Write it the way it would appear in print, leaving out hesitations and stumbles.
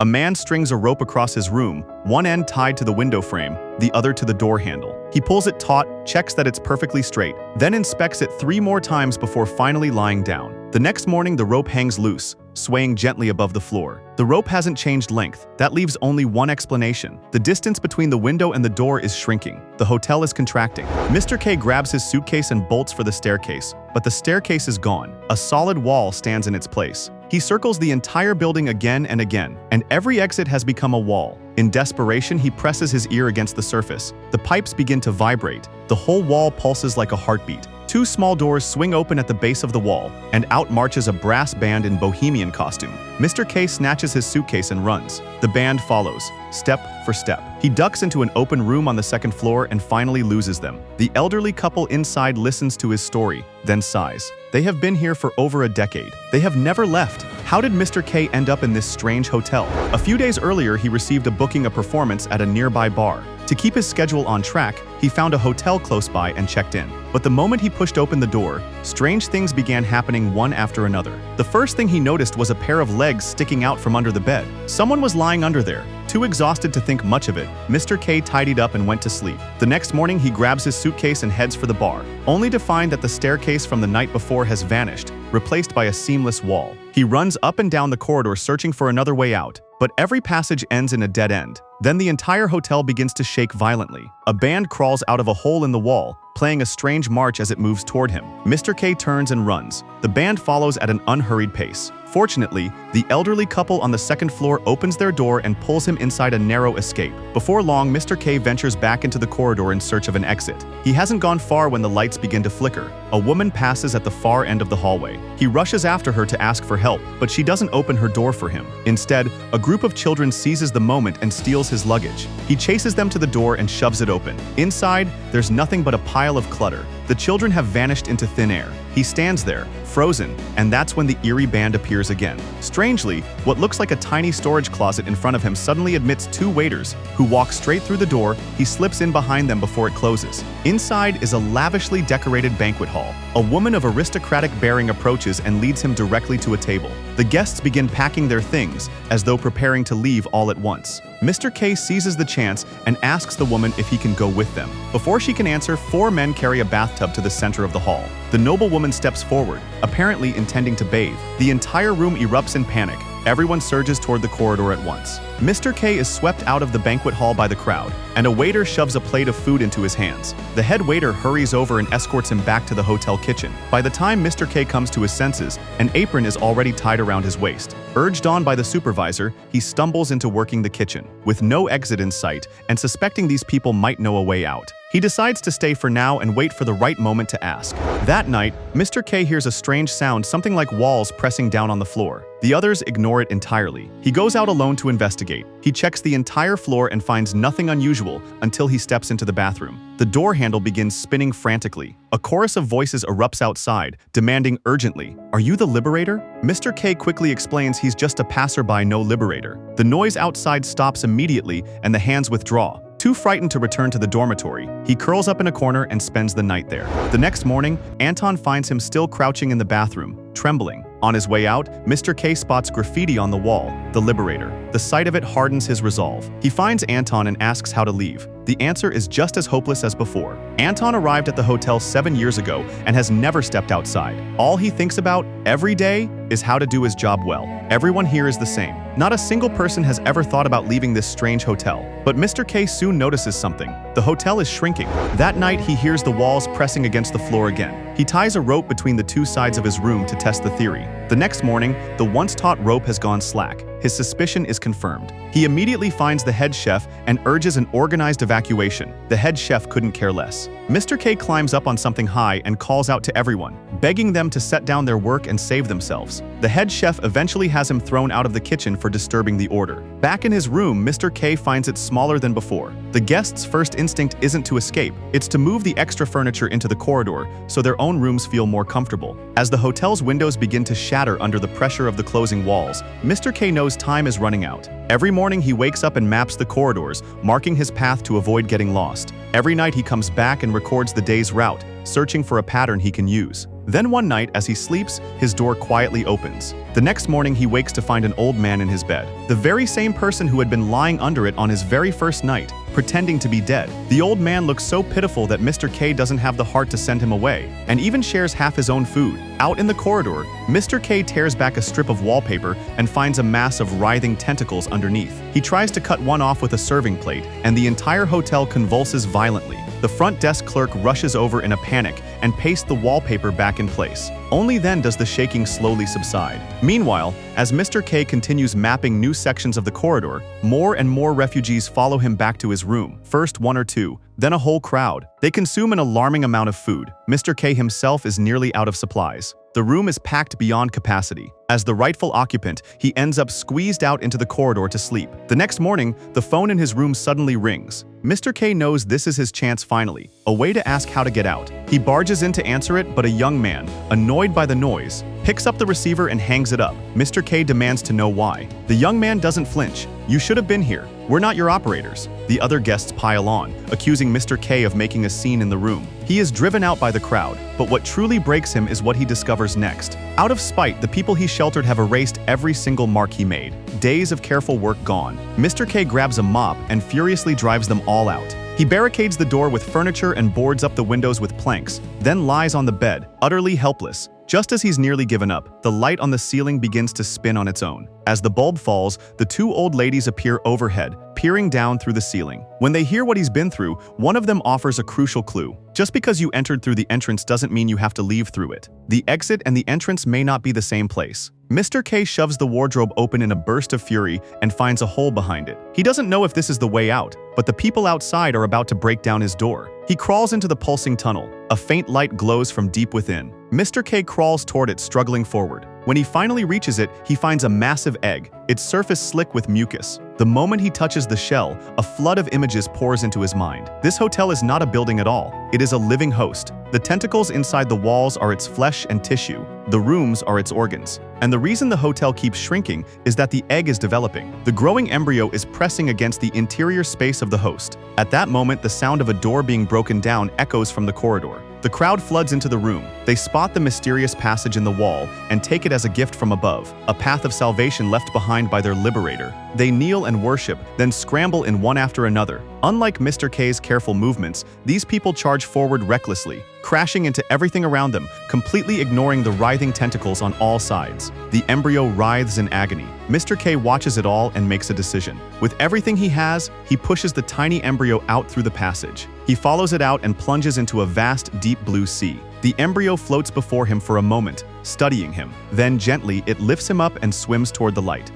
A man strings a rope across his room, one end tied to the window frame, the other to the door handle. He pulls it taut, checks that it's perfectly straight, then inspects it 3 more times before finally lying down. The next morning, the rope hangs loose, swaying gently above the floor. The rope hasn't changed length. That leaves only one explanation. The distance between the window and the door is shrinking. The hotel is contracting. Mr. K grabs his suitcase and bolts for the staircase, but the staircase is gone. A solid wall stands in its place. He circles the entire building again and again, and every exit has become a wall. In desperation, he presses his ear against the surface. The pipes begin to vibrate. The whole wall pulses like a heartbeat. 2 small doors swing open at the base of the wall, and out marches a brass band in bohemian costume. Mr. K snatches his suitcase and runs. The band follows, step for step. He ducks into an open room on the 2nd floor and finally loses them. The elderly couple inside listens to his story, then sighs. They have been here for over a decade. They have never left. How did Mr. K end up in this strange hotel? A few days earlier, he received a booking a performance at a nearby bar. To keep his schedule on track, he found a hotel close by and checked in. But the moment he pushed open the door, strange things began happening one after another. The first thing he noticed was a pair of legs sticking out from under the bed. Someone was lying under there. Too exhausted to think much of it, Mr. K tidied up and went to sleep. The next morning, he grabs his suitcase and heads for the bar, only to find that the staircase from the night before has vanished, replaced by a seamless wall. He runs up and down the corridor searching for another way out, but every passage ends in a dead end. Then the entire hotel begins to shake violently. A band crawls out of a hole in the wall, playing a strange march as it moves toward him. Mr. K turns and runs. The band follows at an unhurried pace. Fortunately, the elderly couple on the 2nd floor opens their door and pulls him inside a narrow escape. Before long, Mr. K ventures back into the corridor in search of an exit. He hasn't gone far when the lights begin to flicker. A woman passes at the far end of the hallway. He rushes after her to ask for help, but she doesn't open her door for him. Instead, a group of children seizes the moment and steals his luggage. He chases them to the door and shoves it open. Inside, there's nothing but a pile of clutter. The children have vanished into thin air. He stands there, frozen, and that's when the eerie band appears again. Strangely, what looks like a tiny storage closet in front of him suddenly admits 2 waiters, who walk straight through the door. He slips in behind them before it closes. Inside is a lavishly decorated banquet hall. A woman of aristocratic bearing approaches and leads him directly to a table. The guests begin packing their things, as though preparing to leave all at once. Mr. K seizes the chance and asks the woman if he can go with them. Before she can answer, 4 men carry a bathtub to the center of the hall. The noblewoman steps forward, apparently intending to bathe. The entire room erupts in panic. Everyone surges toward the corridor at once. Mr. K is swept out of the banquet hall by the crowd, and a waiter shoves a plate of food into his hands. The head waiter hurries over and escorts him back to the hotel kitchen. By the time Mr. K comes to his senses, an apron is already tied around his waist. Urged on by the supervisor, he stumbles into working the kitchen. With no exit in sight, and suspecting these people might know a way out, he decides to stay for now and wait for the right moment to ask. That night, Mr. K hears a strange sound, something like walls pressing down on the floor. The others ignore it entirely. He goes out alone to investigate. He checks the entire floor and finds nothing unusual until he steps into the bathroom. The door handle begins spinning frantically. A chorus of voices erupts outside, demanding urgently, "Are you the liberator?" Mr. K quickly explains he's just a passerby, no liberator. The noise outside stops immediately and the hands withdraw. Too frightened to return to the dormitory, he curls up in a corner and spends the night there. The next morning, Anton finds him still crouching in the bathroom, trembling. On his way out, Mr. K spots graffiti on the wall, "The Liberator." The sight of it hardens his resolve. He finds Anton and asks how to leave. The answer is just as hopeless as before. Anton arrived at the hotel 7 years ago and has never stepped outside. All he thinks about every day is how to do his job well. Everyone here is the same. Not a single person has ever thought about leaving this strange hotel. But Mr. K soon notices something. The hotel is shrinking. That night, he hears the walls pressing against the floor again. He ties a rope between the 2 sides of his room to test the theory. The next morning, the once-taut rope has gone slack. His suspicion is confirmed. He immediately finds the head chef and urges an organized evacuation. The head chef couldn't care less. Mr. K climbs up on something high and calls out to everyone, begging them to set down their work and save themselves. The head chef eventually has him thrown out of the kitchen for disturbing the order. Back in his room, Mr. K finds it smaller than before. The guests' first instinct isn't to escape, it's to move the extra furniture into the corridor so their own rooms feel more comfortable. As the hotel's windows begin to shatter under the pressure of the closing walls, Mr. K knows time is running out. Every morning he wakes up and maps the corridors, marking his path to avoid getting lost. Every night he comes back and records the day's route, searching for a pattern he can use. Then one night, as he sleeps, his door quietly opens. The next morning, he wakes to find an old man in his bed. The very same person who had been lying under it on his very first night, pretending to be dead. The old man looks so pitiful that Mr. K doesn't have the heart to send him away, and even shares half his own food. Out in the corridor, Mr. K tears back a strip of wallpaper and finds a mass of writhing tentacles underneath. He tries to cut one off with a serving plate, and the entire hotel convulses violently. The front desk clerk rushes over in a panic and pastes the wallpaper back in place. Only then does the shaking slowly subside. Meanwhile, as Mr. K continues mapping new sections of the corridor, more and more refugees follow him back to his room. First one or two, then a whole crowd. They consume an alarming amount of food. Mr. K himself is nearly out of supplies. The room is packed beyond capacity. As the rightful occupant, he ends up squeezed out into the corridor to sleep. The next morning, the phone in his room suddenly rings. Mr. K knows this is his chance finally, a way to ask how to get out. He barges in to answer it, but a young man, annoyed by the noise, picks up the receiver and hangs it up. Mr. K demands to know why. The young man doesn't flinch. "You should have been here. We're not your operators." The other guests pile on, accusing Mr. K of making a scene in the room. He is driven out by the crowd, but what truly breaks him is what he discovers next. Out of spite, the people he sheltered have erased every single mark he made. Days of careful work gone. Mr. K grabs a mop and furiously drives them all out. He barricades the door with furniture and boards up the windows with planks, then lies on the bed, utterly helpless. Just as he's nearly given up, the light on the ceiling begins to spin on its own. As the bulb falls, the two old ladies appear overhead, peering down through the ceiling. When they hear what he's been through, one of them offers a crucial clue. Just because you entered through the entrance doesn't mean you have to leave through it. The exit and the entrance may not be the same place. Mr. K shoves the wardrobe open in a burst of fury and finds a hole behind it. He doesn't know if this is the way out, but the people outside are about to break down his door. He crawls into the pulsing tunnel. A faint light glows from deep within. Mr. K crawls toward it, struggling forward. When he finally reaches it, he finds a massive egg, its surface slick with mucus. The moment he touches the shell, a flood of images pours into his mind. This hotel is not a building at all. It is a living host. The tentacles inside the walls are its flesh and tissue. The rooms are its organs. And the reason the hotel keeps shrinking is that the egg is developing. The growing embryo is pressing against the interior space of the host. At that moment, the sound of a door being broken down echoes from the corridor. The crowd floods into the room. They spot the mysterious passage in the wall and take it as a gift from above, a path of salvation left behind by their liberator. They kneel and worship, then scramble in one after another. Unlike Mr. K's careful movements, these people charge forward recklessly, crashing into everything around them, completely ignoring the writhing tentacles on all sides. The embryo writhes in agony. Mr. K watches it all and makes a decision. With everything he has, he pushes the tiny embryo out through the passage. He follows it out and plunges into a vast, deep blue sea. The embryo floats before him for a moment, studying him. Then gently, it lifts him up and swims toward the light.